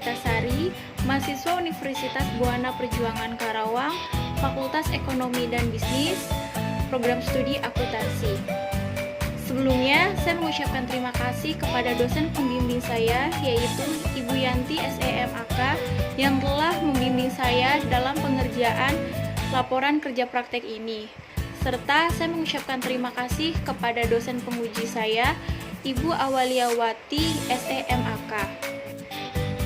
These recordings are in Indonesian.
Puspitasari, mahasiswa Universitas Buana Perjuangan Karawang, Fakultas Ekonomi dan Bisnis, Program Studi Akuntansi. Sebelumnya, saya mengucapkan terima kasih kepada dosen pembimbing saya, yaitu Ibu Yanti SEMAK, yang telah membimbing saya dalam pengerjaan laporan kerja praktek ini. Serta saya mengucapkan terima kasih kepada dosen penguji saya, Ibu Awaliyawati SEMAK.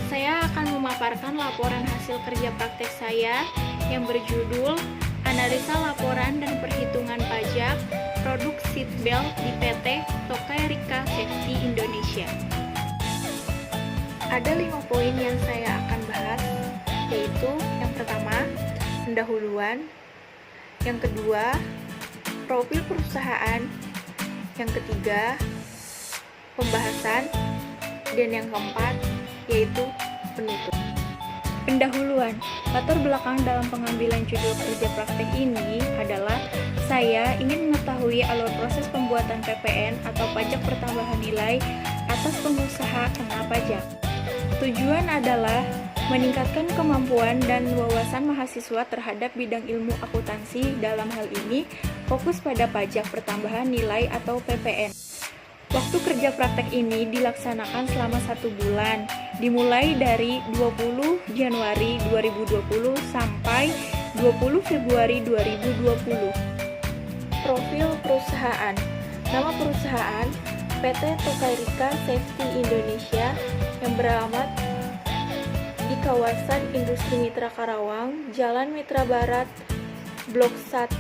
Saya akan memaparkan laporan hasil kerja praktek saya yang berjudul Analisa Laporan dan Perhitungan Pajak Produk Seatbelt di PT Tokai Rika Safety Indonesia. Ada 5 poin yang saya akan bahas, yaitu yang pertama, pendahuluan, yang kedua, profil perusahaan, yang ketiga, pembahasan, dan yang keempat, yaitu penutup. Pendahuluan, latar belakang dalam pengambilan judul kerja praktek ini adalah saya ingin mengetahui alur proses pembuatan PPN atau pajak pertambahan nilai atas pengusaha kena pajak. Tujuan adalah meningkatkan kemampuan dan wawasan mahasiswa terhadap bidang ilmu akuntansi, dalam hal ini fokus pada pajak pertambahan nilai atau PPN. Waktu kerja praktek ini dilaksanakan selama 1 bulan, dimulai dari 20 Januari 2020 sampai 20 Februari 2020. Profil perusahaan. Nama perusahaan PT Tokai Rika Safety Indonesia yang beralamat di kawasan Industri Mitra Karawang, Jalan Mitra Barat, Blok 1,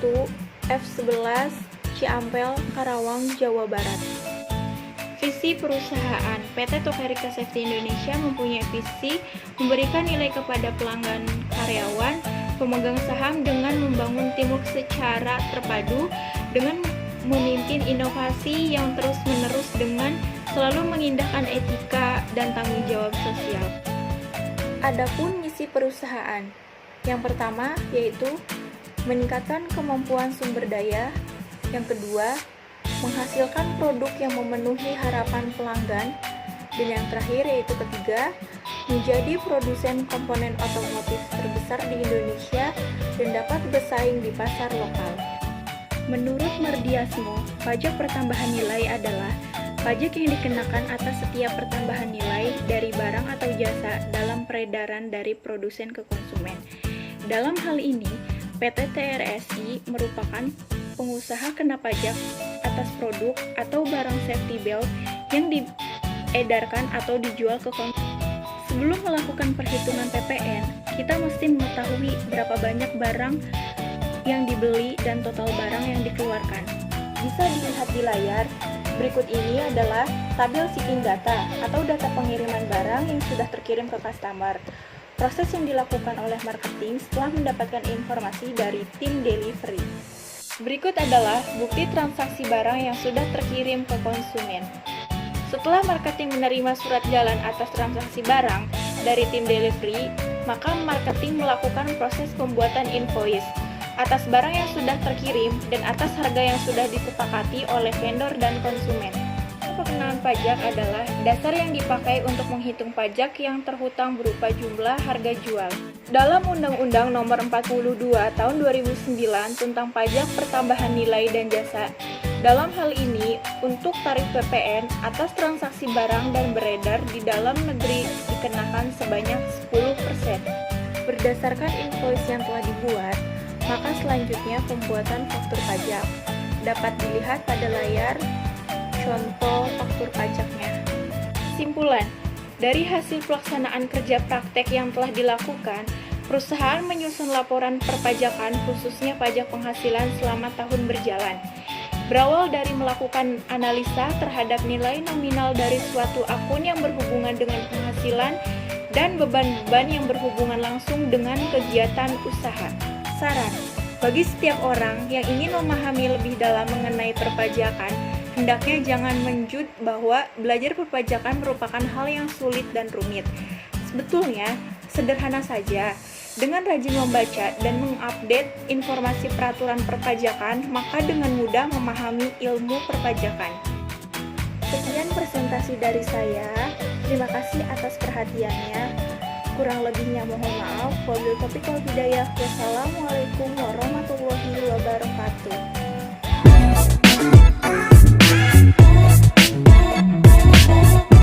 F11, Ciampel, Karawang, Jawa Barat. Visi perusahaan PT Tokai Rika Safety Indonesia mempunyai visi memberikan nilai kepada pelanggan karyawan, pemegang saham dengan membangun teamwork secara terpadu, dengan memimpin inovasi yang terus-menerus dengan selalu mengindahkan etika dan tanggung jawab sosial. Adapun misi perusahaan, yang pertama yaitu meningkatkan kemampuan sumber daya, yang kedua menghasilkan produk yang memenuhi harapan pelanggan, dan yang terakhir yaitu ketiga, menjadi produsen komponen otomotif terbesar di Indonesia dan dapat bersaing di pasar lokal. Menurut Mardiasmo, pajak pertambahan nilai adalah pajak yang dikenakan atas setiap pertambahan nilai dari barang atau jasa dalam peredaran dari produsen ke konsumen. Dalam hal ini, PT TRSI merupakan pengusaha kena pajak atas produk atau barang safety belt yang diedarkan atau dijual ke konsumen. Sebelum melakukan perhitungan PPN, kita mesti mengetahui berapa banyak barang yang dibeli dan total barang yang dikeluarkan. Bisa dilihat di layar. Berikut ini adalah tabel shipping data atau data pengiriman barang yang sudah terkirim ke customer. Proses yang dilakukan oleh marketing setelah mendapatkan informasi dari tim delivery. Berikut adalah bukti transaksi barang yang sudah terkirim ke konsumen. Setelah marketing menerima surat jalan atas transaksi barang dari tim delivery, maka marketing melakukan proses pembuatan invoice atas barang yang sudah terkirim dan atas harga yang sudah disepakati oleh vendor dan konsumen. Pengenaan pajak adalah dasar yang dipakai untuk menghitung pajak yang terhutang berupa jumlah harga jual. Dalam Undang-Undang Nomor 42 Tahun 2009 tentang Pajak Pertambahan Nilai dan Jasa, dalam hal ini untuk tarif PPN atas transaksi barang dan beredar di dalam negeri dikenakan sebanyak 10%. Berdasarkan invoice yang telah dibuat, maka selanjutnya pembuatan faktur pajak dapat dilihat pada layar contoh faktur pajaknya. Kesimpulan, dari hasil pelaksanaan kerja praktek yang telah dilakukan, perusahaan menyusun laporan perpajakan khususnya pajak penghasilan selama tahun berjalan. Berawal dari melakukan analisa terhadap nilai nominal dari suatu akun yang berhubungan dengan penghasilan dan beban-beban yang berhubungan langsung dengan kegiatan usaha. Saran, bagi setiap orang yang ingin memahami lebih dalam mengenai perpajakan, hendaknya jangan menjud bahwa belajar perpajakan merupakan hal yang sulit dan rumit. Sebetulnya, sederhana saja. Dengan rajin membaca dan mengupdate informasi peraturan perpajakan, maka dengan mudah memahami ilmu perpajakan. Sekian presentasi dari saya. Terima kasih atas perhatiannya. Kurang lebihnya mohon maaf. Wabillahi taufiq wal hidayah. Wassalamualaikum warahmatullahi wabarakatuh.